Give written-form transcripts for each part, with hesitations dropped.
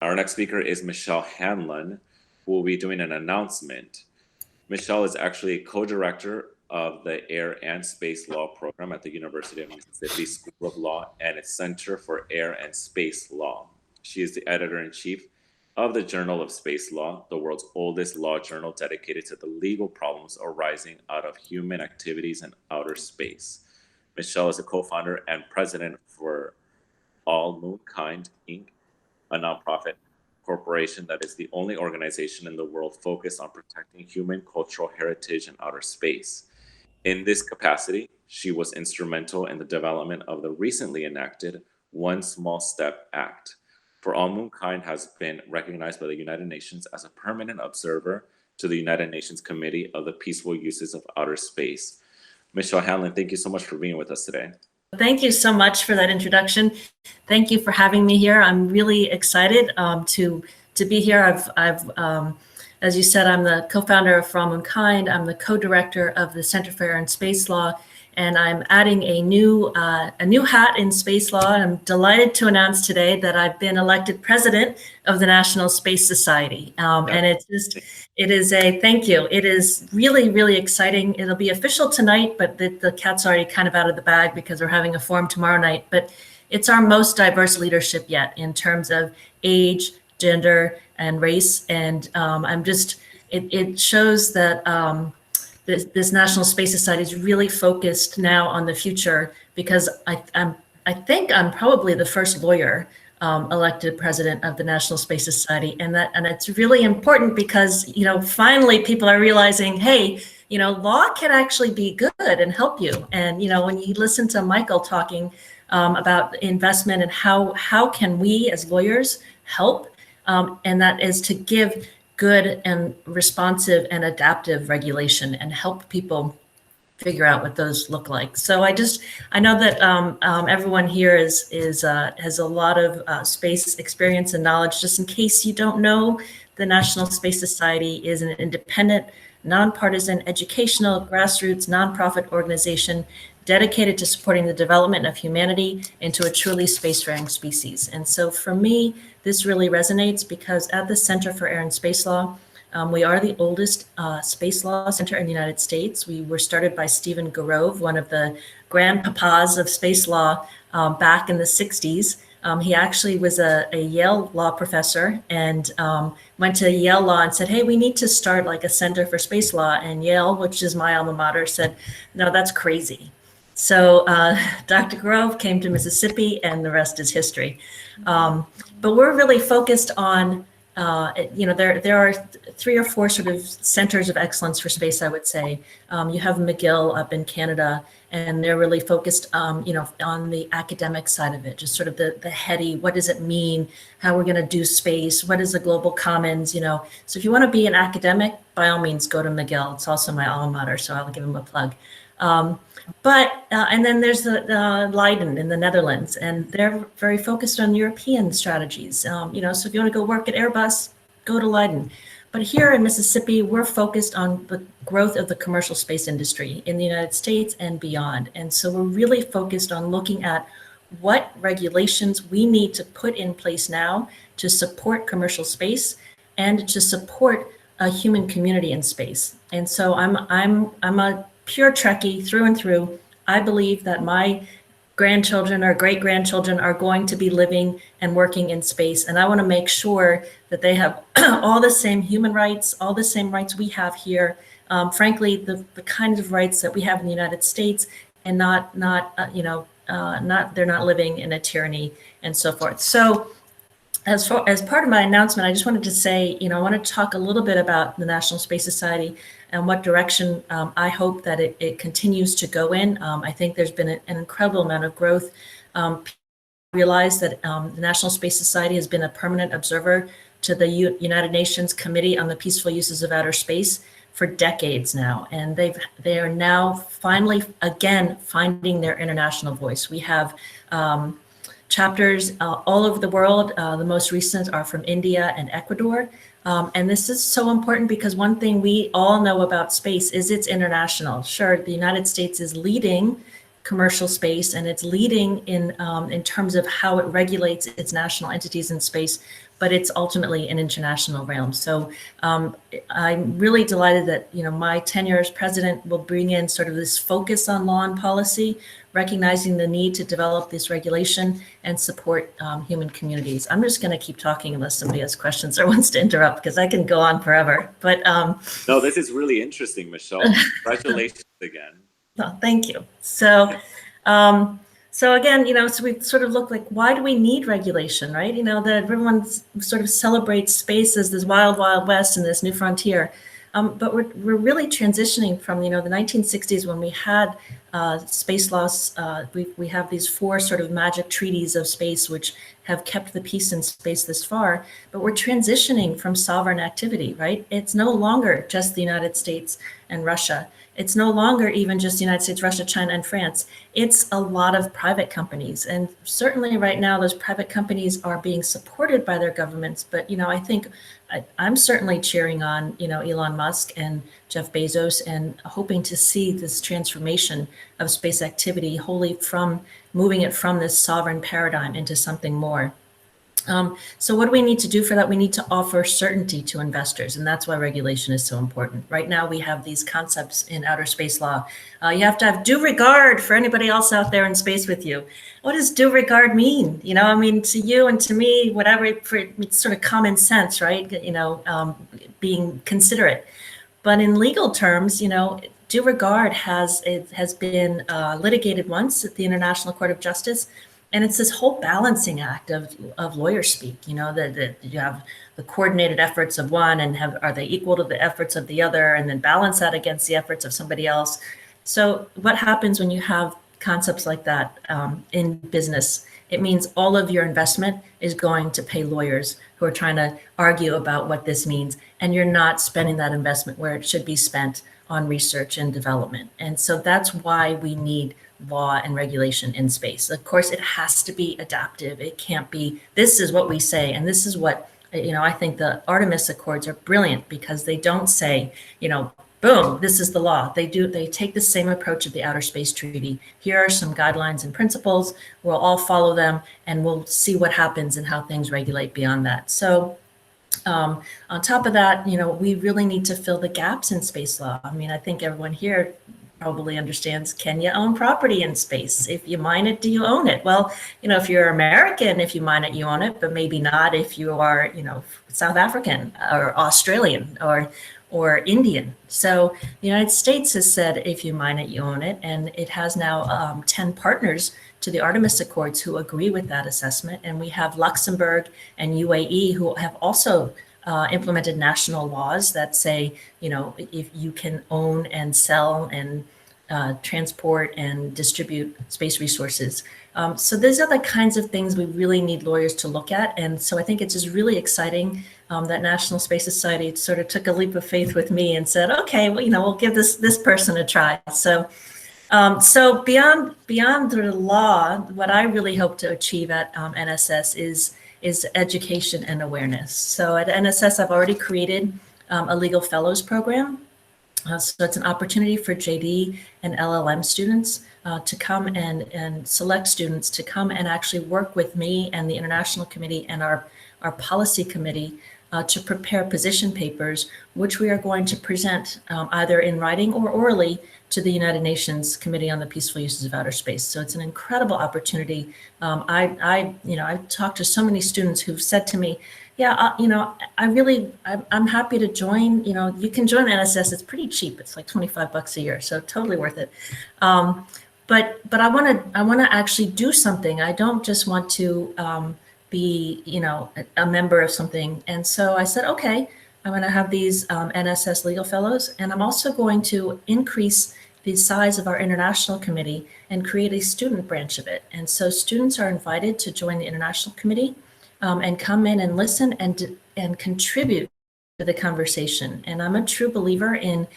Our next speaker is Michelle Hanlon, who will be doing an announcement. Michelle is actually a co-director of the Air and Space Law program at the University of Mississippi School of Law and its Center for Air and Space Law. She is the editor-in-chief of the Journal of Space Law, the world's oldest law journal dedicated to the legal problems arising out of human activities in outer space. Michelle is a co-founder and president for All Moonkind, Inc., a nonprofit corporation that is the only organization in the world focused on protecting human cultural heritage in outer space. In this capacity, she was instrumental in the development of the recently enacted One Small Step Act. For All Moonkind has been recognized by the United Nations as a permanent observer to the United Nations Committee of the Peaceful Uses of Outer Space. Michelle Hanlon, thank you so much for being with us today. Thank you so much for that introduction. Thank you for having me here. I'm really excited to be here. As you said, I'm the co-founder of For All Moonkind. I'm the co-director of the Center for Air and Space Law, and I'm adding a new hat in space law. I'm delighted to announce today that I've been elected president of the National Space Society, and it is a thank you. It is really, really exciting. It'll be official tonight, but the cat's already kind of out of the bag because we're having a forum tomorrow night. But it's our most diverse leadership yet in terms of age, gender, and race. And it shows that this National Space Society is really focused now on the future, because I think I'm probably the first lawyer elected president of the National Space Society, and it's really important because finally people are realizing, hey, law can actually be good and help you. And when you listen to Michael talking about investment and how can we as lawyers help, and that is to give good and responsive and adaptive regulation and help people figure out what those look like. So I know that everyone here has a lot of space experience and knowledge. Just in case you don't know, the National Space Society is an independent, nonpartisan, educational, grassroots, nonprofit organization dedicated to supporting the development of humanity into a truly spacefaring species. And so for me, this really resonates because at the Center for Air and Space Law, we are the oldest space law center in the United States. We were started by Stephen Garov, one of the grandpapas of space law back in the 60s. He actually was a Yale law professor and went to Yale Law and said, hey, we need to start like a center for space law. And Yale, which is my alma mater, said, no, that's crazy. So Dr. Grove came to Mississippi and the rest is history. But we're really focused on, there are 3 or 4 sort of centers of excellence for space, I would say. You have McGill up in Canada, and they're really focused, on the academic side of it, just sort of the heady, what does it mean, how we're going to do space, what is the global commons, So if you want to be an academic, by all means, go to McGill. It's also my alma mater, so I'll give them a plug. And then there's the Leiden in the Netherlands, and they're very focused on European strategies. So if you want to go work at Airbus, go to Leiden. But here in Mississippi, we're focused on the growth of the commercial space industry in the United States and beyond. And so we're really focused on looking at what regulations we need to put in place now to support commercial space and to support a human community in space. And so I'm a pure Trekkie through and through. I believe that my grandchildren or great-grandchildren are going to be living and working in space. And I want to make sure that they have all the same human rights, all the same rights we have here. Frankly, the kinds of rights that we have in the United States, and they're not living in a tyranny and so forth. So as part of my announcement, I just wanted to say, I want to talk a little bit about the National Space Society and what direction I hope that it continues to go in. I think there's been an incredible amount of growth. Realize that the National Space Society has been a permanent observer to the United Nations Committee on the Peaceful Uses of Outer Space for decades now, and they are now finally again finding their international voice. We have chapters all over the world. The most recent are from India and Ecuador. And this is so important because one thing we all know about space is it's international. Sure, the United States is leading commercial space, and it's leading in terms of how it regulates its national entities in space, but it's ultimately an international realm. So I'm really delighted that my tenure as president will bring in sort of this focus on law and policy, recognizing the need to develop this regulation and support human communities. I'm just going to keep talking unless somebody has questions or wants to interrupt, because I can go on forever. But no, this is really interesting, Michelle. Congratulations again. no, thank you. So, so again, so we sort of look like, why do we need regulation, right? That everyone sort of celebrates space as this wild, wild west and this new frontier. But we're really transitioning from, the 1960s, when we had space laws. We have these 4 sort of magic treaties of space, which have kept the peace in space this far. But we're transitioning from sovereign activity, right? It's no longer just the United States and Russia. It's no longer even just the United States, Russia, China, and France. It's a lot of private companies. And certainly right now, those private companies are being supported by their governments. But, I think I'm certainly cheering on, Elon Musk and Jeff Bezos, and hoping to see this transformation of space activity wholly from moving it from this sovereign paradigm into something more. So what do we need to do for that? We need to offer certainty to investors, and that's why regulation is so important. Right now, we have these concepts in outer space law. You have to have due regard for anybody else out there in space with you. What does due regard mean? To you and to me, whatever, it's sort of common sense, right? Being considerate. But in legal terms, due regard has been litigated once at the International Court of Justice. And it's this whole balancing act of lawyer speak, that you have the coordinated efforts of one, and are they equal to the efforts of the other, and then balance that against the efforts of somebody else. So what happens when you have concepts like that in business? It means all of your investment is going to pay lawyers who are trying to argue about what this means, and you're not spending that investment where it should be spent on research and development. And so that's why we need law and regulation in space. Of course, it has to be adaptive. It can't be, this is what we say, and this is what, I think the Artemis Accords are brilliant, because they don't say, boom, this is the law. They take the same approach of the Outer Space Treaty. Here are some guidelines and principles. We'll all follow them, and we'll see what happens and how things regulate beyond that. So on top of that, we really need to fill the gaps in space law. I think everyone here probably understands, can you own property in space? If you mine it, do you own it? Well, if you're American, if you mine it, you own it, but maybe not if you are, South African or Australian or Indian. So the United States has said, if you mine it, you own it. And it has now 10 partners to the Artemis Accords who agree with that assessment. And we have Luxembourg and UAE who have also implemented national laws that say, if you can own and sell and transport and distribute space resources. So these are the kinds of things we really need lawyers to look at. And so I think it's just really exciting that National Space Society sort of took a leap of faith with me and said, okay, well, we'll give this person a try. So so beyond the law, what I really hope to achieve at NSS is education and awareness. So at NSS, I've already created a legal fellows program. So it's an opportunity for JD and LLM students to come and select students to come and actually work with me and the International Committee and our policy committee to prepare position papers, which we are going to present either in writing or orally to the United Nations Committee on the Peaceful Uses of Outer Space. So it's an incredible opportunity. I've talked to so many students who've said to me, yeah, I'm happy to join. You can join NSS. It's pretty cheap. It's like $25 a year, so totally worth it. But I want to actually do something. I don't just want to be a member of something. And so I said, okay, I'm going to have these NSS legal fellows, and I'm also going to increase the size of our international committee and create a student branch of it. And so students are invited to join the international committee and come in and listen and contribute to the conversation. And I'm a true believer in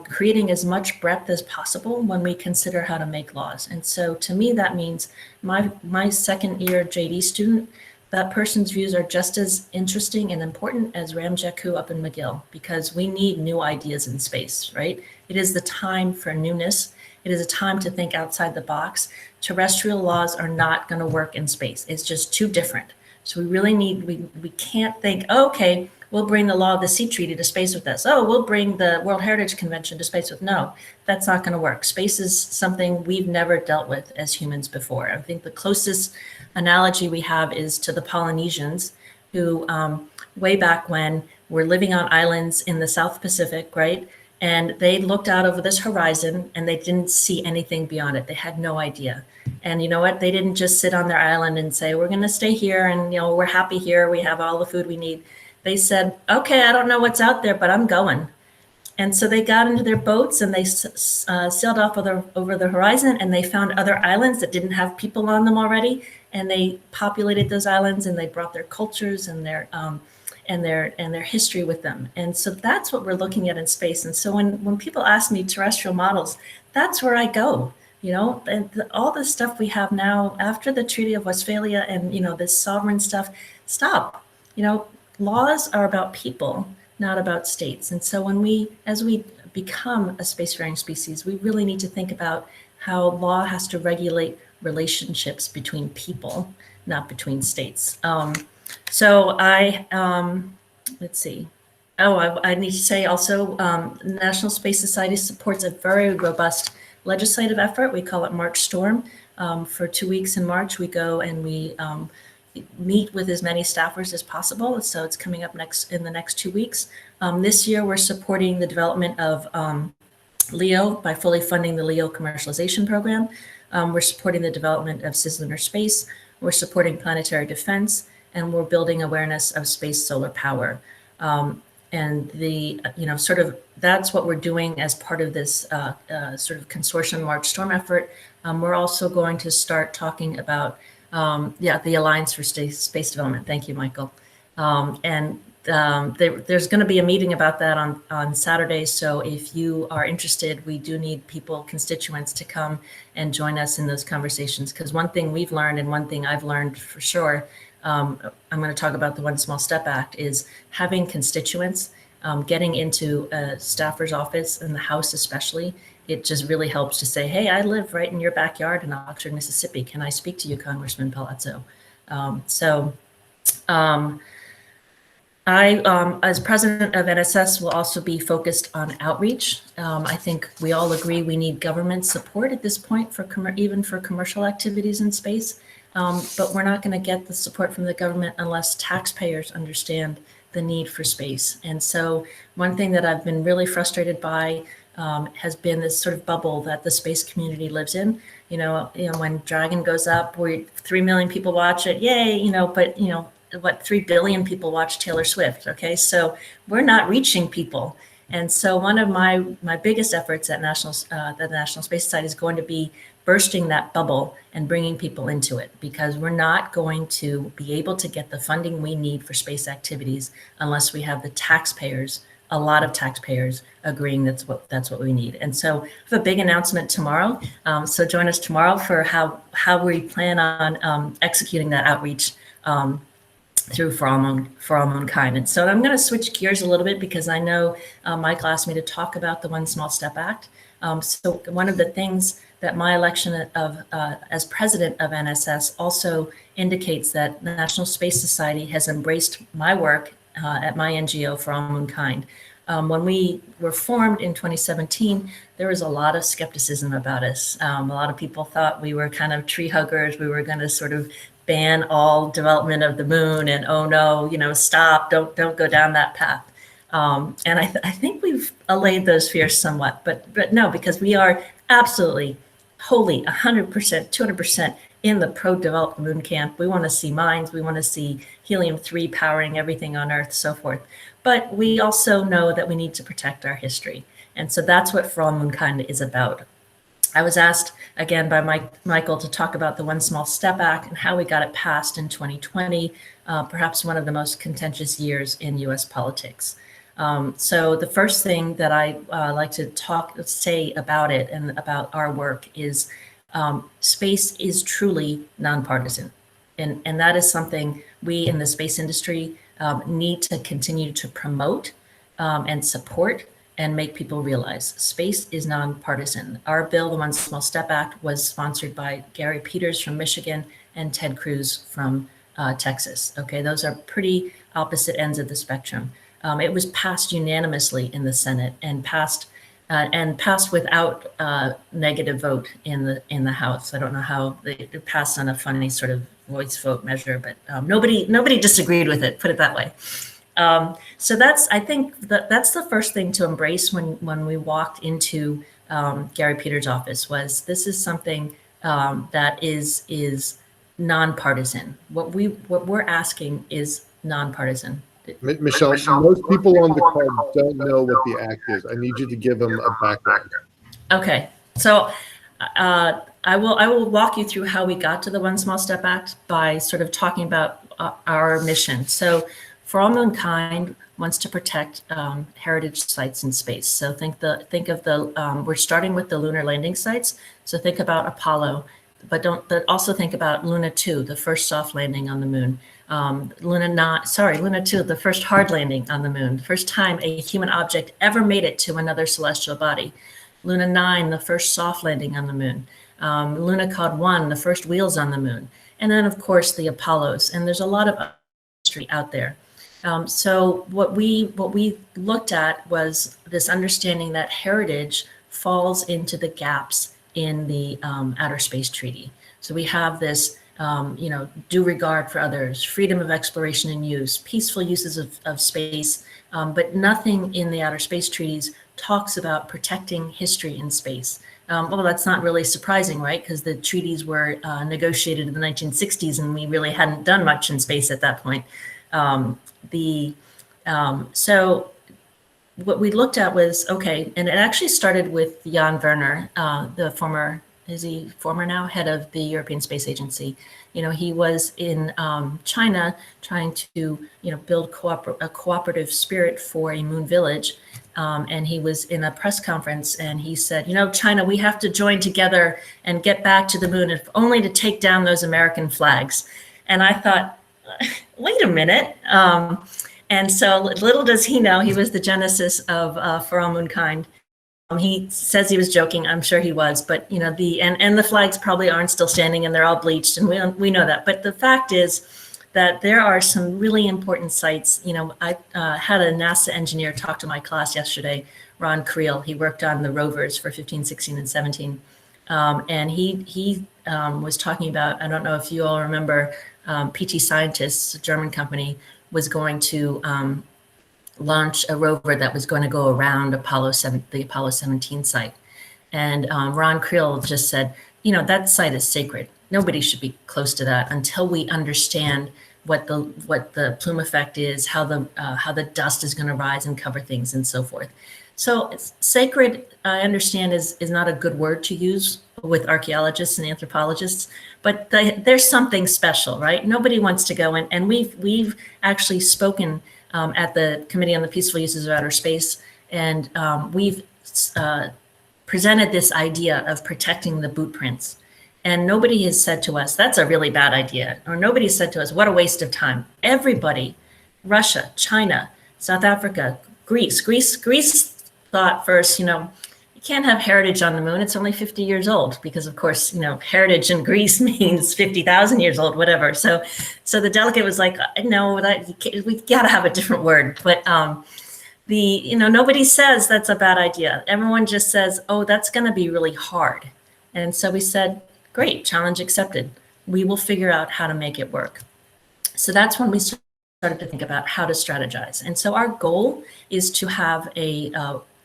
creating as much breadth as possible when we consider how to make laws. And so to me, that means my second year JD student, that person's views are just as interesting and important as Ram Jakku up in McGill, because we need new ideas in space, right? It is the time for newness. It is a time to think outside the box. Terrestrial laws are not going to work in space. It's just too different. So we really need, we can't think, oh, okay, we'll bring the law of the sea treaty to space with us. Oh, we'll bring the World Heritage Convention to space with. No, that's not going to work. Space is something we've never dealt with as humans before. I think the closest analogy we have is to the Polynesians, who way back when were living on islands in the South Pacific, right? And they looked out over this horizon and they didn't see anything beyond it. They had no idea. And you know what? They didn't just sit on their island and say, we're going to stay here and, you know, we're happy here. We have all the food we need. They said, okay, I don't know what's out there, but I'm going. And so they got into their boats and they sailed off over the horizon, and they found other islands that didn't have people on them already. And they populated those islands, and they brought their cultures and their history with them. And so that's what we're looking at in space. And so when people ask me terrestrial models, that's where I go. You know, and all the stuff we have now after the Treaty of Westphalia and, you know, this sovereign stuff, stop. You know, laws are about people, not about states. And so as we become a spacefaring species, we really need to think about how law has to regulate relationships between people, not between states. So let's see. Oh, I need to say also, the National Space Society supports a very robust legislative effort. We call it March Storm. For 2 weeks in March, we go and we meet with as many staffers as possible. So it's coming up in the next 2 weeks. This year, we're supporting the development of LEO by fully funding the LEO commercialization program. We're supporting the development of cislunar space. We're supporting planetary defense, and we're building awareness of space solar power. And that's what we're doing as part of this sort of consortium March Storm effort. We're also going to start talking about, the Alliance for Space Development. Thank you, Michael. There's going to be a meeting about that on Saturday. So if you are interested, we do need constituents to come and join us in those conversations. Because one thing we've learned, and one thing I've learned for sure, I'm going to talk about the One Small Step Act, is having constituents, getting into a staffer's office in the House especially. It just really helps to say, hey, I live right in your backyard in Oxford, Mississippi. Can I speak to you, Congressman Palazzo? I, as president of NSS, will also be focused on outreach. I think we all agree we need government support at this point for even for commercial activities in space. But we're not going to get the support from the government unless taxpayers understand the need for space. And so one thing that I've been really frustrated by has been this sort of bubble that the space community lives in. You know, when Dragon goes up, 3 million people watch it, yay, but 3 billion people watch Taylor Swift. Okay, so we're not reaching people. And so one of my biggest efforts at the National Space Society is going to be bursting that bubble and bringing people into it, because we're not going to be able to get the funding we need for space activities unless we have the taxpayers, a lot of taxpayers, agreeing that's what we need. And so I have a big announcement tomorrow. So join us tomorrow for how we plan on executing that outreach through For All Mankind. And so I'm going to switch gears a little bit, because I know Michael asked me to talk about the One Small Step Act. So one of the things that my election as president of NSS also indicates that the National Space Society has embraced my work at my NGO, For All Mankind. When we were formed in 2017, there was a lot of skepticism about us. A lot of people thought we were kind of tree huggers. We were going to sort of ban all development of the moon, and oh no, stop, don't go down that path. And I think we've allayed those fears somewhat, but no, because we are absolutely, wholly, 100%, 200% in the pro-developed moon camp. We want to see mines, we want to see helium-3 powering everything on Earth, so forth. But we also know that we need to protect our history. And so that's what For All Mankind is about. I was asked again by Michael to talk about the One Small Step Act and how we got it passed in 2020, perhaps one of the most contentious years in US politics. So the first thing that I like to say about it and about our work is space is truly nonpartisan. And that is something we in the space industry need to continue to promote and support and make people realize space is nonpartisan. Our bill, the One Small Step Act, was sponsored by Gary Peters from Michigan and Ted Cruz from Texas. Okay, those are pretty opposite ends of the spectrum. It was passed unanimously in the Senate and passed without negative vote in the House. I don't know how it passed on a funny sort of voice vote measure, but nobody disagreed with it. Put it that way. So I think that's the first thing to embrace when we walked into Gary Peters' office was this is something that is nonpartisan. What we're asking is nonpartisan. Michelle, most people on the call don't know what the act is. I need you to give them a background. Okay, so I will walk you through how we got to the One Small Step Act by sort of talking about our mission. So For All Mankind wants to protect heritage sites in space. So think of the we're starting with the lunar landing sites. So think about Apollo, but also think about Luna 2, the first soft landing on the moon. Luna 2, the first hard landing on the moon, the first time a human object ever made it to another celestial body. Luna 9, the first soft landing on the moon. Lunokhod 1, the first wheels on the moon. And then, of course, the Apollos. And there's a lot of history out there. So what we looked at was this understanding that heritage falls into the gaps in the Outer Space Treaty. So we have this due regard for others, freedom of exploration and use, peaceful uses of space, but nothing in the Outer Space Treaties talks about protecting history in space. Well, that's not really surprising, right? Because the treaties were negotiated in the 1960s and we really hadn't done much in space at that point. So what we looked at was, okay, and it actually started with Jan Werner, the former now head of the European Space Agency. He was in China trying to, build a cooperative spirit for a moon village. And he was in a press conference and he said, China, we have to join together and get back to the moon, if only to take down those American flags. And I thought, wait a minute. And so little does he know, he was the genesis of For All Mankind. He says he was joking. I'm sure he was, but the flags probably aren't still standing and they're all bleached, and we know that. But the fact is that there are some really important sites. I had a NASA engineer talk to my class yesterday, Ron Creel. He worked on the rovers for 15, 16, and 17. And he was talking about, I don't know if you all remember, PT Scientists, a German company, was going to launch a rover that was going to go around the Apollo 17 site. And Ron Creel just said, that site is sacred. Nobody should be close to that until we understand what the plume effect is, how the dust is going to rise and cover things and so forth. So sacred, I understand, is not a good word to use with archaeologists and anthropologists, but there's something special, right? Nobody wants to go in, and we've actually spoken at the Committee on the Peaceful Uses of Outer Space, and we've presented this idea of protecting the boot prints. And nobody has said to us, that's a really bad idea. Or nobody has said to us, what a waste of time. Everybody, Russia, China, South Africa, Greece thought first, you can't have heritage on the moon. It's only 50 years old because, of course, heritage in Greece means 50,000 years old, whatever. So the delegate was like, no, we got to have a different word. But nobody says that's a bad idea. Everyone just says, oh, that's going to be really hard. And so we said, great, challenge accepted. We will figure out how to make it work. So that's when we started to think about how to strategize. And so our goal is to have a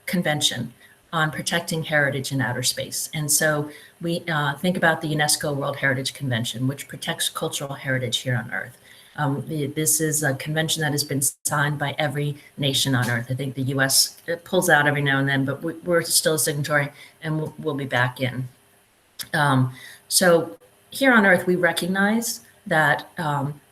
convention on protecting heritage in outer space. And so we think about the UNESCO World Heritage Convention, which protects cultural heritage here on Earth. This is a convention that has been signed by every nation on Earth. I think the US pulls out every now and then, but we're still a signatory and we'll be back in. So here on Earth, we recognize that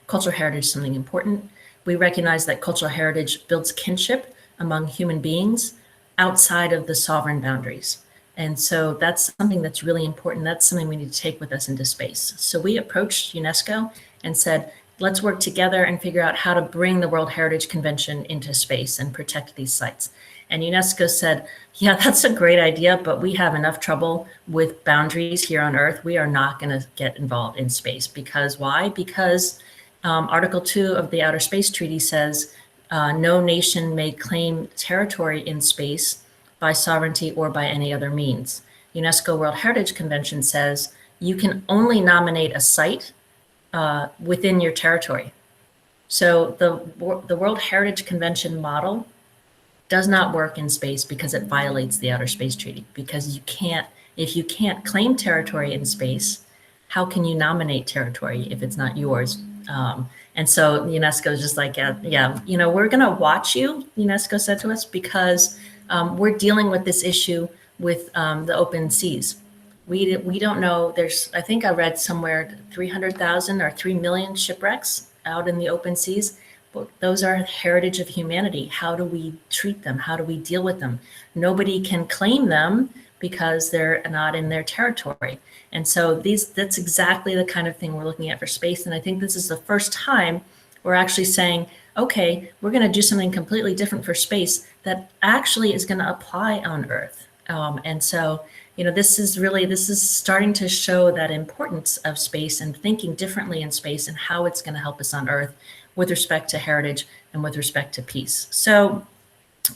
cultural heritage is something important. We recognize that cultural heritage builds kinship among human beings outside of the sovereign boundaries. And so that's something that's really important. That's something we need to take with us into space. So we approached UNESCO and said, let's work together and figure out how to bring the World Heritage Convention into space and protect these sites. And UNESCO said, yeah, that's a great idea, but we have enough trouble with boundaries here on Earth. We are not going to get involved in space. Because why? Because Article 2 of the Outer Space Treaty says no nation may claim territory in space by sovereignty or by any other means. UNESCO World Heritage Convention says you can only nominate a site within your territory. So the World Heritage Convention model does not work in space because it violates the Outer Space Treaty. Because if you can't claim territory in space, how can you nominate territory if it's not yours? And so UNESCO is just like, yeah, we're going to watch you, UNESCO said to us, because we're dealing with this issue with the open seas. We don't know. I think I read somewhere 300,000 or 3 million shipwrecks out in the open seas. But those are heritage of humanity. How do we treat them? How do we deal with them? Nobody can claim them because they're not in their territory. And so that's exactly the kind of thing we're looking at for space. And I think this is the first time we're actually saying, okay, we're going to do something completely different for space that actually is going to apply on Earth. And so, this is starting to show that importance of space and thinking differently in space and how it's going to help us on Earth with respect to heritage and with respect to peace. So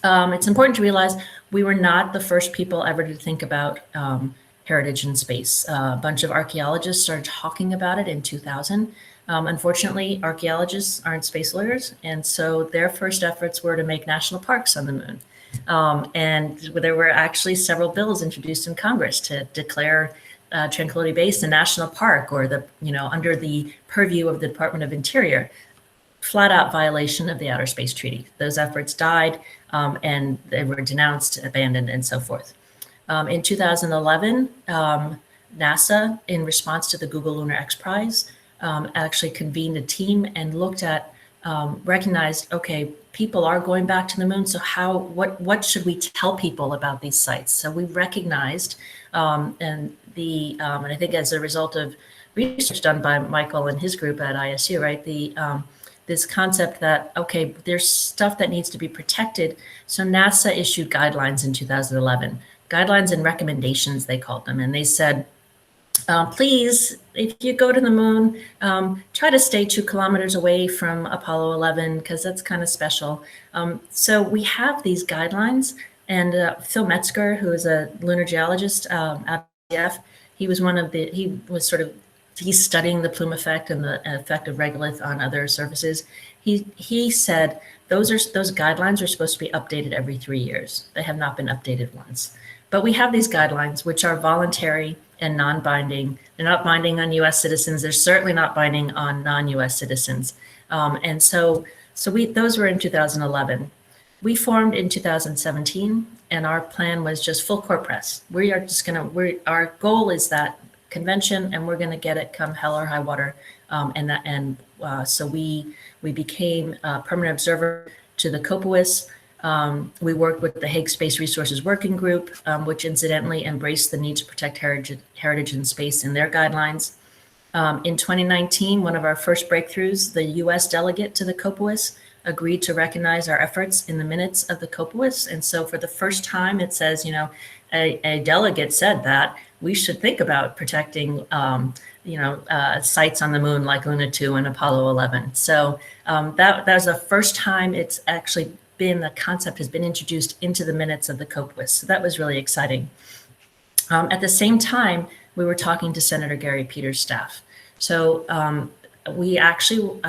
it's important to realize we were not the first people ever to think about heritage in space. A bunch of archaeologists started talking about it in 2000. Unfortunately, archaeologists aren't space lawyers, and so their first efforts were to make national parks on the moon. And there were actually several bills introduced in Congress to declare Tranquility Base a national park, or under the purview of the Department of Interior. Flat out violation of the Outer Space Treaty. Those efforts died and they were denounced, abandoned, and so forth. In 2011, NASA, in response to the Google Lunar X Prize, actually convened a team and looked at, recognized, okay, people are going back to the moon, so what should we tell people about these sites? So we recognized, and I think as a result of research done by Michael and his group at ISU, right, this concept that, okay, there's stuff that needs to be protected. So NASA issued guidelines in 2011, guidelines and recommendations, they called them. And they said, please, if you go to the moon, try to stay 2 kilometers away from Apollo 11, because that's kind of special. So we have these guidelines, and Phil Metzger, who is a lunar geologist at ICF, he's studying the plume effect and the effect of regolith on other surfaces. He said those guidelines are supposed to be updated every 3 years. They have not been updated once. But we have these guidelines, which are voluntary and non-binding. They're not binding on U.S. citizens. They're certainly not binding on non-U.S. citizens. And so those were in 2011. We formed in 2017, and our plan was just full court press. Our goal is that convention, and we're going to get it come hell or high water. So we became a permanent observer to the COPUOS. We worked with the Hague Space Resources Working Group, which incidentally embraced the need to protect heritage in space in their guidelines. In 2019, one of our first breakthroughs, the U.S. delegate to the COPUOS agreed to recognize our efforts in the minutes of the COPUOS. And so for the first time, it says, a delegate said that we should think about protecting, sites on the moon like Luna 2 and Apollo 11. So that was the first time it's actually the concept has been introduced into the minutes of the COPUOS. So that was really exciting. At the same time, we were talking to Senator Gary Peters' staff. So we actually,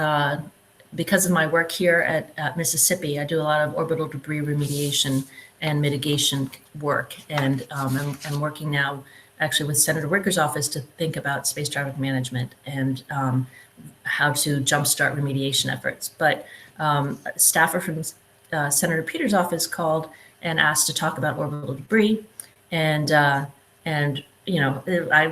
because of my work here at Mississippi, I do a lot of orbital debris remediation and mitigation work. And I'm working now actually with Senator Wicker's office to think about space traffic management and how to jumpstart remediation efforts. But a staffer from Senator Peters' office called and asked to talk about orbital debris. And I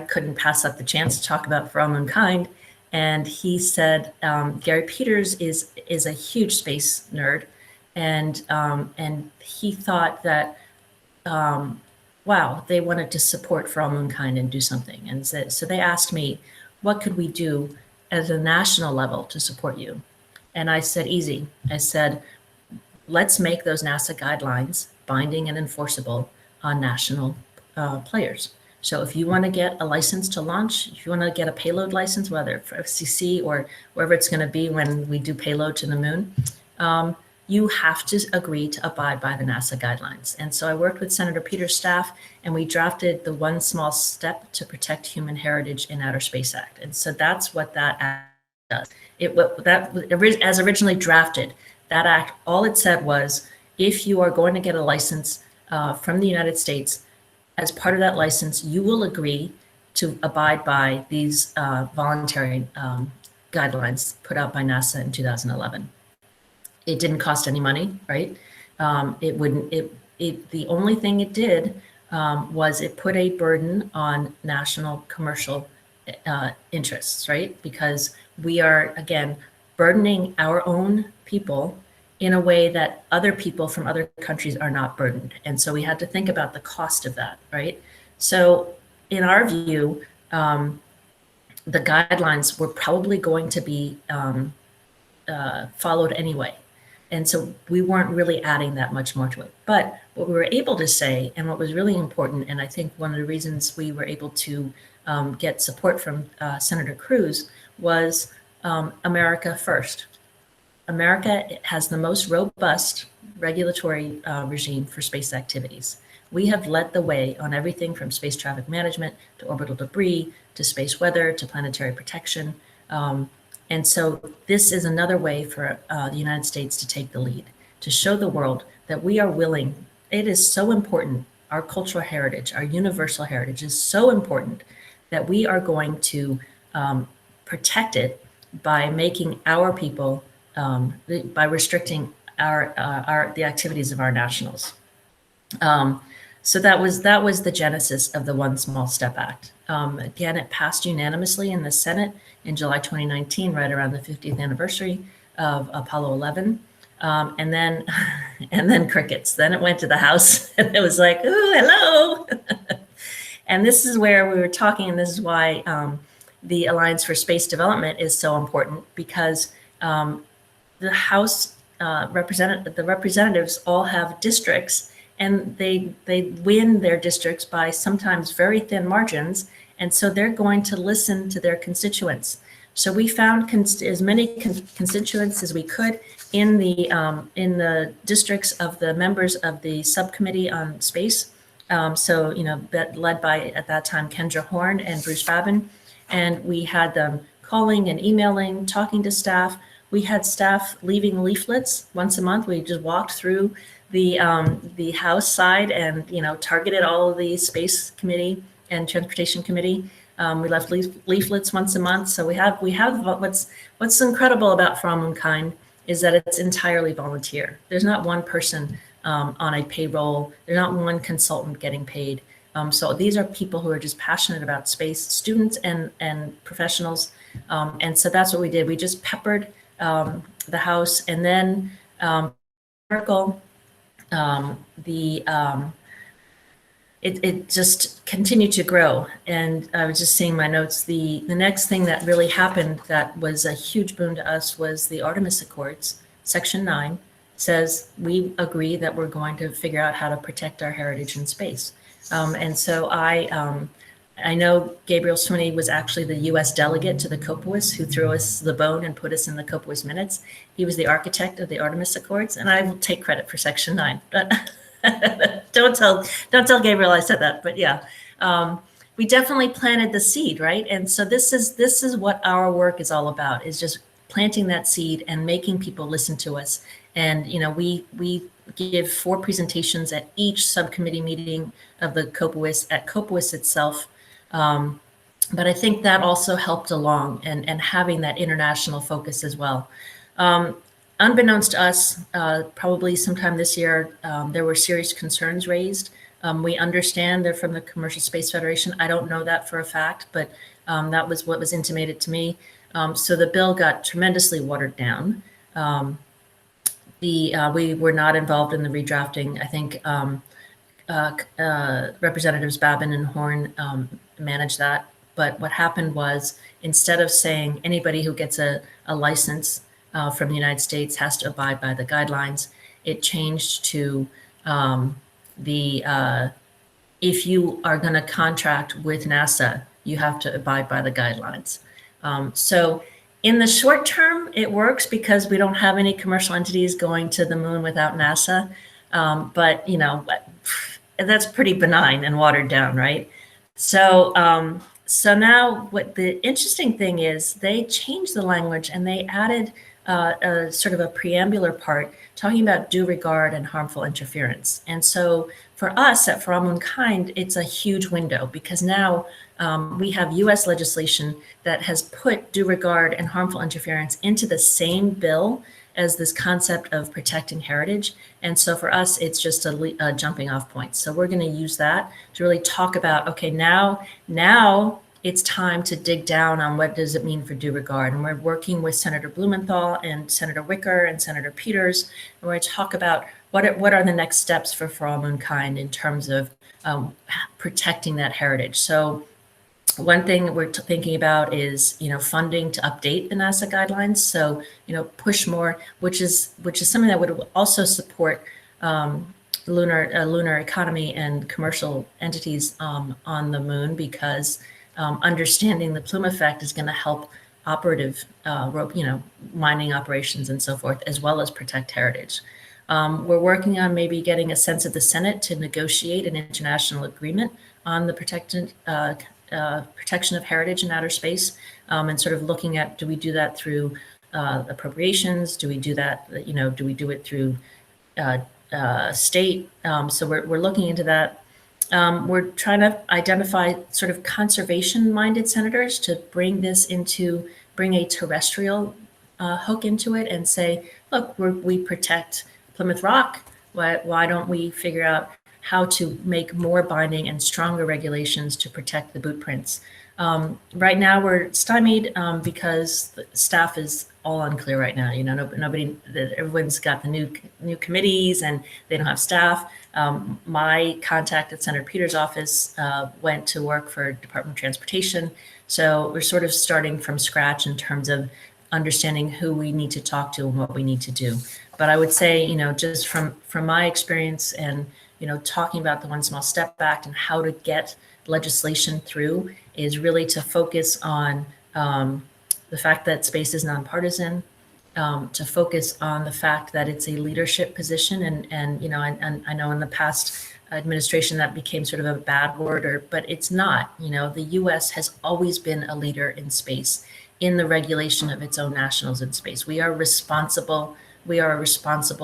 couldn't pass up the chance to talk about For All Mankind. And he said, Gary Peters is a huge space nerd. And he thought that, wow, they wanted to support For All Mankind and do something. And so they asked me, what could we do at a national level to support you? And I said, easy. I said, let's make those NASA guidelines binding and enforceable on national players. So if you want to get a license to launch, if you want to get a payload license, whether for FCC or wherever it's going to be when we do payload to the moon, you have to agree to abide by the NASA guidelines. And so I worked with Senator Peter's staff, and we drafted the One Small Step to Protect Human Heritage in Outer Space Act. And so that's what that act does. As originally drafted, that act, all it said was, if you are going to get a license from the United States, as part of that license, you will agree to abide by these voluntary guidelines put out by NASA in 2011. It didn't cost any money, right? The only thing it did was it put a burden on national commercial interests, right? Because we are, again, burdening our own people in a way that other people from other countries are not burdened. And so we had to think about the cost of that, right? So in our view, the guidelines were probably going to be followed anyway. And so we weren't really adding that much more to it. But what we were able to say, and what was really important, and I think one of the reasons we were able to get support from Senator Cruz was America first. America has the most robust regulatory regime for space activities. We have led the way on everything from space traffic management to orbital debris, to space weather, to planetary protection. And so this is another way for the United States to take the lead, to show the world that we are willing. It is so important. Our cultural heritage, our universal heritage is so important that we are going to protect it by making our people by restricting the activities of our nationals. So that was the genesis of the One Small Step Act. Again, it passed unanimously in the Senate in July 2019, right around the 50th anniversary of Apollo 11. And then crickets. Then it went to the House, and it was like, ooh, hello. And this is where we were talking, and this is why the Alliance for Space Development is so important, because the House representatives all have districts, and they win their districts by sometimes very thin margins, and so they're going to listen to their constituents. So we found as many constituents as we could in the districts of the members of the subcommittee on space. So led by at that time Kendra Horn and Bruce Babin, and we had them calling and emailing, talking to staff. We had staff leaving leaflets once a month. We just walked through the House side and targeted all of the Space Committee and Transportation Committee. We left leaflets once a month. So we have what's incredible about From Womankind is that it's entirely volunteer. There's not one person on a payroll. There's not one consultant getting paid. So these are people who are just passionate about space, students and professionals. And so that's what we did. We just peppered the House, and then it just continued to grow. And I was just seeing my notes. The next thing that really happened that was a huge boon to us was the Artemis Accords. Section 9 says we agree that we're going to figure out how to protect our heritage in space. And so I know Gabriel Swinney was actually the U.S. delegate to the COPUOS who threw us the bone and put us in the COPUOS minutes. He was the architect of the Artemis Accords, and I will take credit for Section 9. But don't tell Gabriel I said that. But yeah, we definitely planted the seed, right? And so this is what our work is all about: is just planting that seed and making people listen to us. And we give 4 presentations at each subcommittee meeting of the COPUOS at COPUOS itself. But I think that also helped along and having that international focus as well. Unbeknownst to us, probably sometime this year, there were serious concerns raised. We understand they're from the Commercial Space Federation. I don't know that for a fact, but that was what was intimated to me. So the bill got tremendously watered down. We were not involved in the redrafting. I think Representatives Babin and Horn managed that. But what happened was, instead of saying anybody who gets a license from the United States has to abide by the guidelines, it changed to the if you are going to contract with NASA, you have to abide by the guidelines. So in the short term, it works because we don't have any commercial entities going to the moon without NASA. But that's pretty benign and watered down, right? So so now what the interesting thing is, they changed the language and they added a sort of a preambular part talking about due regard and harmful interference. And so for us at For All Mankind, it's a huge window because now we have US legislation that has put due regard and harmful interference into the same bill as this concept of protecting heritage. And so for us, it's just a jumping off point. So we're going to use that to really talk about, okay, now it's time to dig down on what does it mean for due regard. And we're working with Senator Blumenthal and Senator Wicker and Senator Peters. And we're going to talk about what are the next steps for All Mankind in terms of protecting that heritage. So one thing we're thinking about is, funding to update the NASA guidelines. So, push more, which is something that would also support lunar economy and commercial entities on the moon, because understanding the plume effect is going to help operative, mining operations and so forth, as well as protect heritage. We're working on maybe getting a sense of the Senate to negotiate an international agreement on the protection of heritage in outer space, and sort of looking at, do we do that through appropriations? Do we do that, do we do it through state? So we're looking into that. We're trying to identify sort of conservation-minded senators to bring a terrestrial hook into it and say, look, we protect Plymouth Rock. Why don't we figure out how to make more binding and stronger regulations to protect the boot prints? Right now we're stymied because the staff is all unclear right now. Everyone's got the new committees and they don't have staff. My contact at Senator Peters' office went to work for Department of Transportation. So we're sort of starting from scratch in terms of understanding who we need to talk to and what we need to do. But I would say, just from my experience and, talking about the One Small Step Act and how to get legislation through is really to focus on the fact that space is nonpartisan, to focus on the fact that it's a leadership position. And I know in the past administration that became sort of a bad word, but it's not. The US has always been a leader in space, in the regulation of its own nationals in space. We are a responsible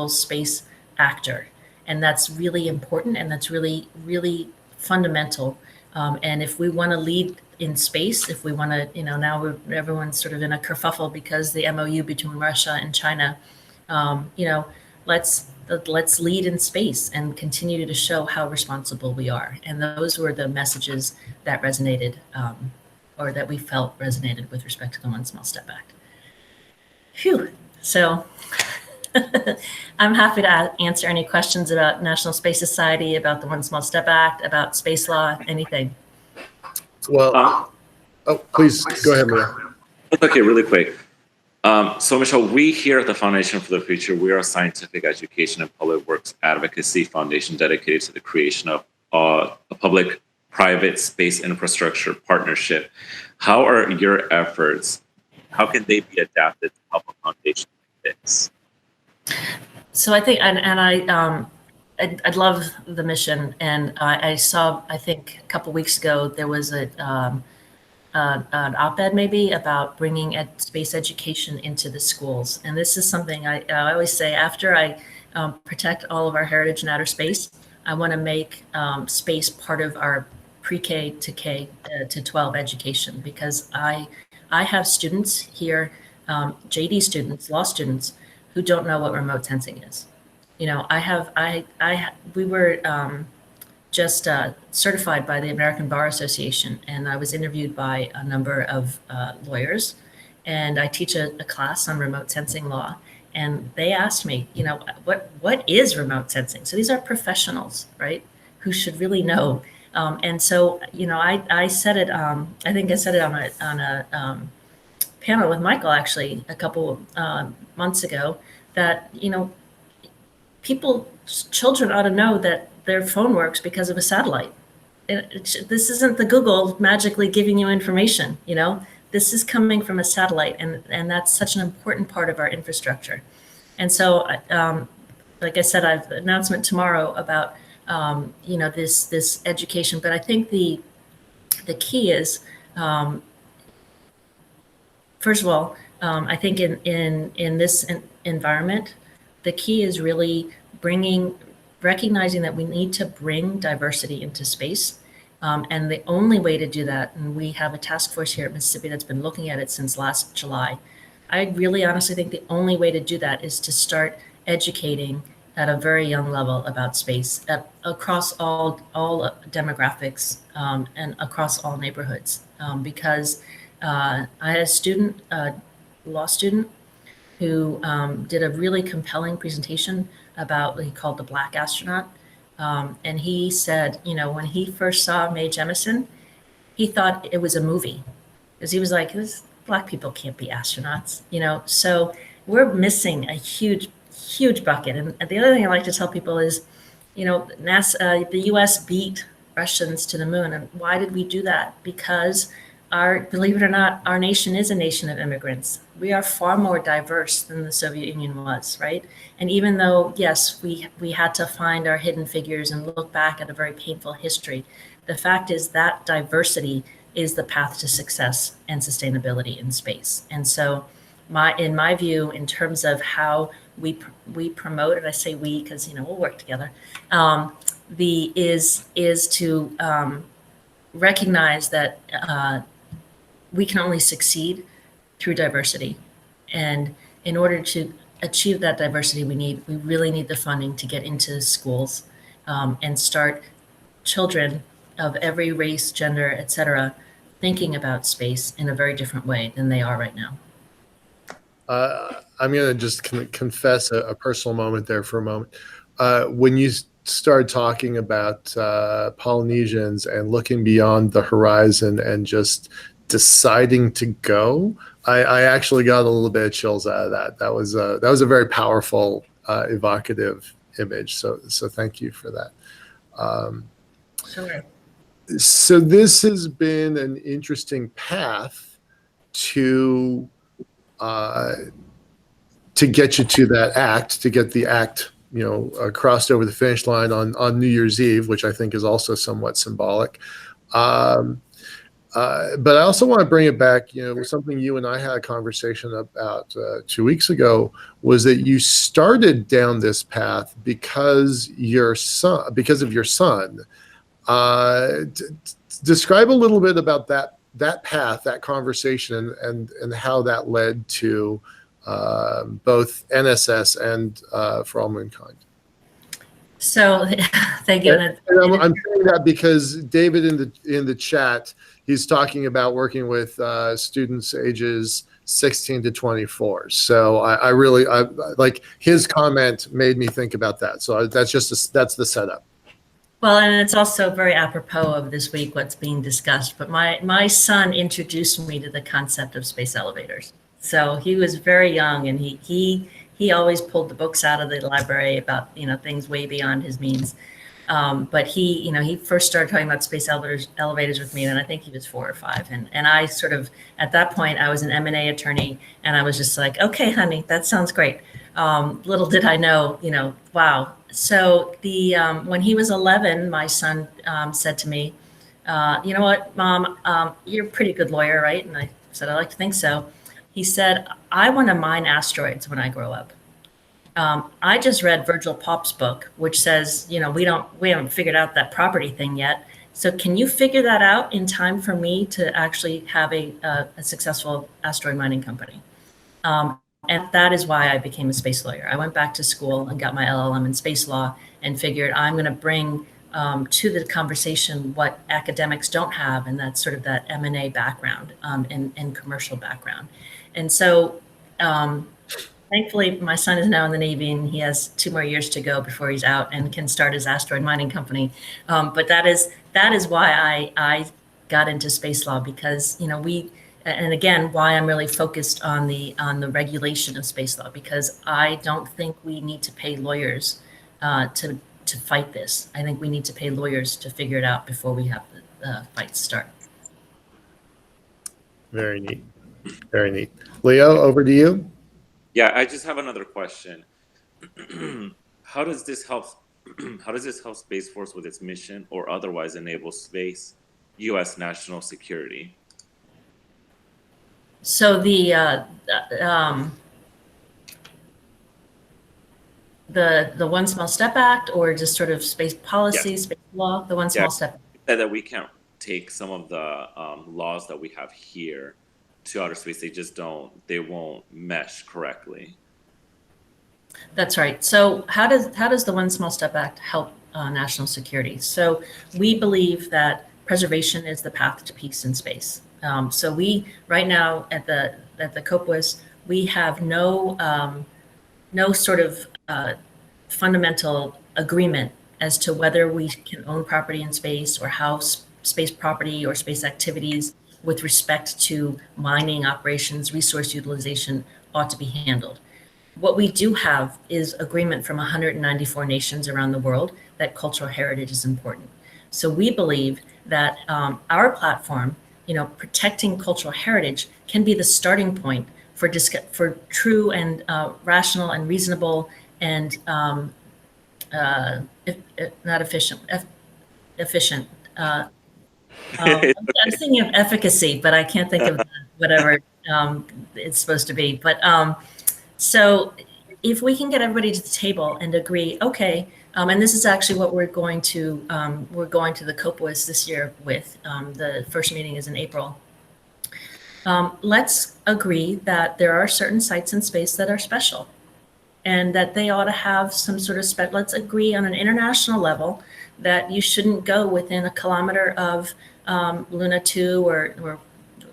space actor. And that's really important, and that's really, really fundamental. And if we want to lead in space, if we want to, now everyone's sort of in a kerfuffle because the MOU between Russia and China, let's lead in space and continue to show how responsible we are. And those were the messages that resonated, or that we felt resonated with respect to the One Small Step Act. Phew. So I'm happy to answer any questions about National Space Society, about the One Small Step Act, about space law, anything. Well, please go ahead, Leo. Okay, really quick. So Michelle, we here at the Foundation for the Future, we are a scientific education and public works advocacy foundation dedicated to the creation of a public-private space infrastructure partnership. How are your efforts, how can they be adapted to help a foundation like this? So I think, I'd love the mission. And I saw, I think a couple weeks ago, there was an op-ed maybe about bringing space education into the schools. And this is something I always say, after I protect all of our heritage in outer space, I want to make space part of our pre-K to K to 12 education, because I have students here, JD students, law students, who don't know what remote sensing is. We were just certified by the American Bar Association, and I was interviewed by a number of lawyers, and I teach a class on remote sensing law, and they asked me, what is remote sensing? So these are professionals, right, who should really know. And so, I said it, I think I said it on a panel with Michael, actually, a couple months ago, that, children ought to know that their phone works because of a satellite. This isn't the Google magically giving you information, you know, this is coming from a satellite, and that's such an important part of our infrastructure. And so, like I said, I have an announcement tomorrow about, you know, this education, but I think the key is, first of all, I think in this environment, the key is really recognizing that we need to bring diversity into space. And the only way to do that, and we have a task force here at Mississippi that's been looking at it since last July. I really honestly think the only way to do that is to start educating at a very young level about space across all demographics, and across all neighborhoods. Because I had a student, law student, who did a really compelling presentation about what he called the Black astronaut. And he said, you know, when he first saw Mae Jemison, he thought it was a movie, because he was like, Black people can't be astronauts, you know? So we're missing a huge bucket. And the other thing I like to tell people is, you know, NASA, the US beat Russians to the moon. And why did we do that? Because believe it or not, our nation is a nation of immigrants. We are far more diverse than the Soviet Union was, right? And even though, yes, we had to find our hidden figures and look back at a very painful history, the fact is that diversity is the path to success and sustainability in space. And so in my view, in terms of how we promote, and I say we because, you know, we'll work together, is to recognize that we can only succeed through diversity. And in order to achieve that diversity, we really need the funding to get into schools, and start children of every race, gender, et cetera, thinking about space in a very different way than they are right now. I'm going to just confess a personal moment there for a moment. When you start talking about Polynesians and looking beyond the horizon and just deciding to go, I actually got a little bit of chills out of that. That was a very powerful, evocative image. So thank you for that. Sure. So this has been an interesting path to get you to that act, to get the act, you know, crossed over the finish line on New Year's Eve, which I think is also somewhat symbolic. But I also want to bring it back, you know, something you and I had a conversation about 2 weeks ago, was that you started down this path because of your son. Describe a little bit about that path, that conversation, and how that led to both NSS and For All Mankind. So thank you. And I'm saying that because David in the chat, he's talking about working with students ages 16 to 24. So I really like his comment made me think about that. So that's the setup. Well, and it's also very apropos of this week, what's being discussed. But my son introduced me to the concept of space elevators. So he was very young, and he always pulled the books out of the library about, you know, things way beyond his means. But he first started talking about space elevators with me, and I think he was 4 or 5. And I sort of, at that point, I was an M&A attorney, and I was just like, okay, honey, that sounds great. Little did I know, you know, wow. So when he was 11, my son said to me, you know what, Mom, you're a pretty good lawyer, right? And I said, I like to think so. He said, I want to mine asteroids when I grow up. I just read Virgil Pop's book, which says, you know, we haven't figured out that property thing yet. So can you figure that out in time for me to actually have a successful asteroid mining company? And that is why I became a space lawyer. I went back to school and got my LLM in space law and figured I'm going to bring to the conversation what academics don't have, and that's sort of that M&A background and commercial background. And so thankfully, my son is now in the Navy, and he has 2 more years to go before he's out and can start his asteroid mining company. But that is why I got into space law, because, you know, and again, why I'm really focused on the regulation of space law, because I don't think we need to pay lawyers to fight this. I think we need to pay lawyers to figure it out before we have the fight start. Very neat. Very neat. Leo, over to you. Yeah, I just have another question. How does this help? How does this help Space Force with its mission, or otherwise enable U.S. national security? So the One Small Step Act, or just sort of space policy, Yes. space law, the One Small Step Act. That we can't take some of the laws that we have here to outer space. They won't mesh correctly. That's right. So how does the One Small Step Act help national security? So we believe that preservation is the path to peace in space. So we right now at the COPUOS, we have no sort of fundamental agreement as to whether we can own property in space, or how space property or space activities with respect to mining operations, resource utilization ought to be handled. What we do have is agreement from 194 nations around the world that cultural heritage is important. So we believe that our platform, protecting cultural heritage, can be the starting point for true and rational and reasonable and efficient. I'm thinking of efficacy, but I can't think of whatever it's supposed to be. But so if we can get everybody to the table and agree, okay, and this is actually what we're going to the COPUOS this year with. The first meeting is in April. Let's agree that there are certain sites in space that are special, and that they ought to have some sort of let's agree on an international level that you shouldn't go within a kilometer of Luna 2 or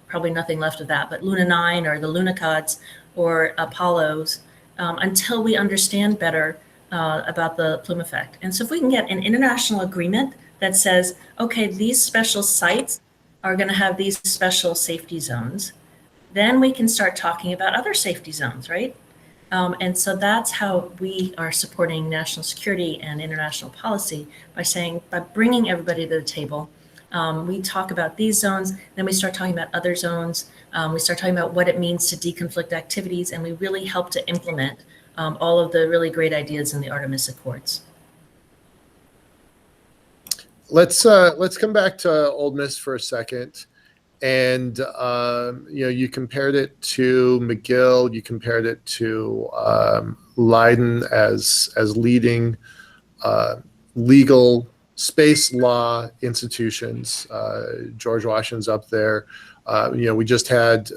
probably nothing left of that, but Luna 9 or the Lunacods or Apollos until we understand better about the plume effect. And so if we can get an international agreement that says, okay, these special sites are going to have these special safety zones, then we can start talking about other safety zones, right? And so that's how we are supporting national security and international policy, by bringing everybody to the table. We talk about these zones, then we start talking about other zones. We start talking about what it means to deconflict activities, and we really help to implement all of the really great ideas in the Artemis Accords. Let's come back to Ole Miss for a second. And you compared it to McGill, you compared it to Leiden as leading legal space law institutions. George Washington's up there. We just had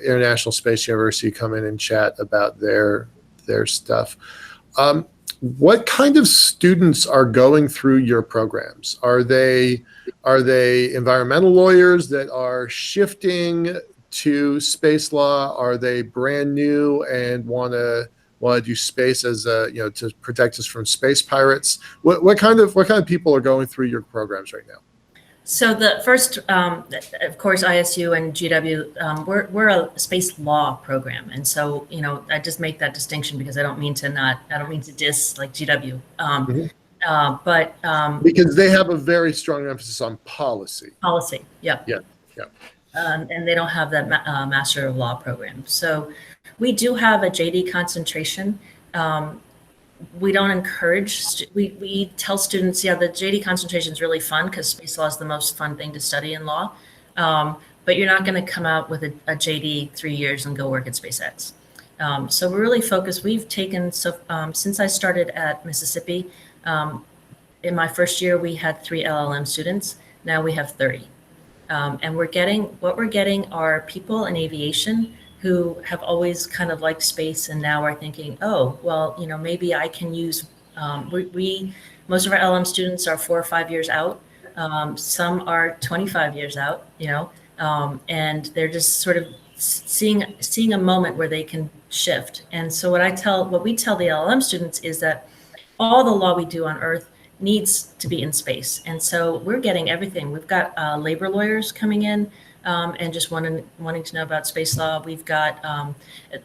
International Space University come in and chat about their stuff. What kind of students are going through your programs? Are they environmental lawyers that are shifting to space law? Are they brand new and want to do space as to protect us from space pirates? What kind of people are going through your programs right now? So the first, of course, ISU and GW, we're a space law program, and so I just make that distinction because I don't mean to diss like GW, but because they have a very strong emphasis on policy. Policy, yeah. And they don't have that Master of Law program. So we do have a JD concentration. We don't encourage, we tell students, the JD concentration is really fun because space law is the most fun thing to study in law. But you're not going to come out with a JD 3 years and go work at SpaceX. So we're really focused. We've taken, since I started at Mississippi, in my first year, we had 3 LLM students. Now we have 30. And what we're getting are people in aviation who have always kind of liked space and now are thinking, oh, well, maybe I can use, most of our LM students are 4 or 5 years out. Some are 25 years out, and they're just sort of seeing a moment where they can shift. And so what we tell the LLM students is that all the law we do on Earth needs to be in space. And so we're getting everything. We've got labor lawyers coming in. and just wanting to know about space law. We've got, I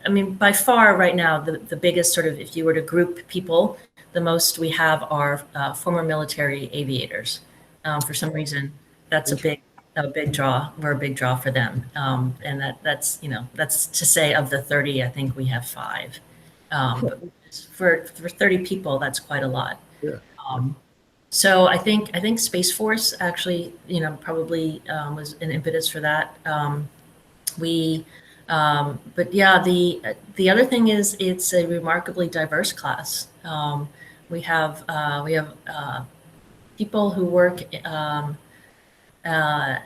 mean, by far right now, the biggest sort of, if you were to group people, the most we have are former military aviators. For some reason, that's a big draw. We're a big draw for them. And that's, you know, that's to say of the 30, I think we have 5. But for 30 people, that's quite a lot. Yeah. So I think Space Force actually, you know, probably was an impetus for that. But yeah, the other thing is it's a remarkably diverse class. We have people who work at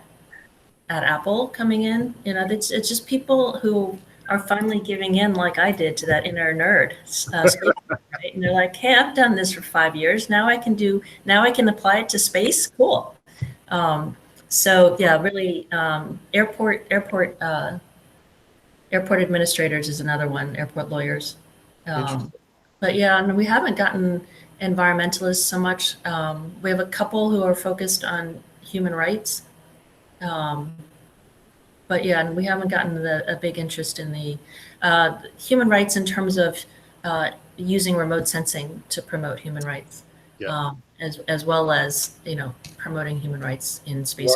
Apple coming in. You know, it's just people who are finally giving in, like I did, to that inner nerd. Right? And they're like, "Hey, I've done this for 5 years. Now I can apply it to space. Cool." So yeah, really, airport administrators is another one. Airport lawyers. But yeah, and we haven't gotten environmentalists so much. We have a couple who are focused on human rights. But yeah, and we haven't gotten a big interest in the human rights in terms of using remote sensing to promote human rights, as well as, you know, promoting human rights in space.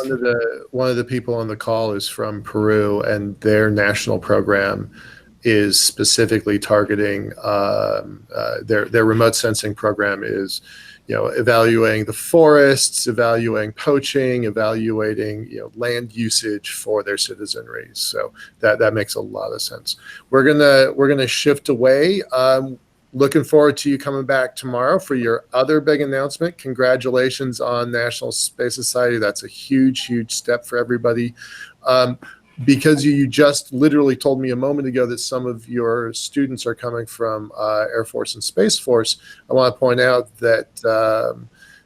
One of the people on the call is from Peru, and their national program is specifically targeting their remote sensing program is, you know, evaluating the forests, evaluating poaching, evaluating, you know, land usage for their citizenry. So that makes a lot of sense. We're gonna shift away. Looking forward to you coming back tomorrow for your other big announcement. Congratulations on National Space Society. That's a huge, huge step for everybody. Because you just literally told me a moment ago that some of your students are coming from Air Force and Space Force, I want to point out that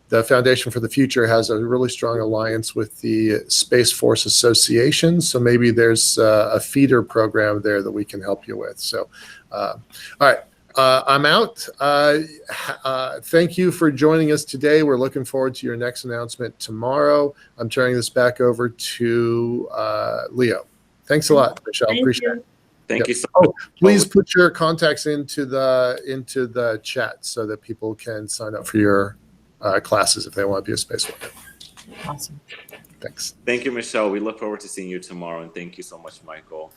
the Foundation for the Future has a really strong alliance with the Space Force Association. So maybe there's a feeder program there that we can help you with. So, all right. I'm out. Thank you for joining us today. We're looking forward to your next announcement tomorrow. I'm turning this back over to Leo. Thanks a lot, Michelle. Appreciate it. Thank you so much. Please put your contacts into the chat so that people can sign up for your classes if they want to be a spacewalker. Awesome. Thanks. Thank you, Michelle. We look forward to seeing you tomorrow, and thank you so much, Michael.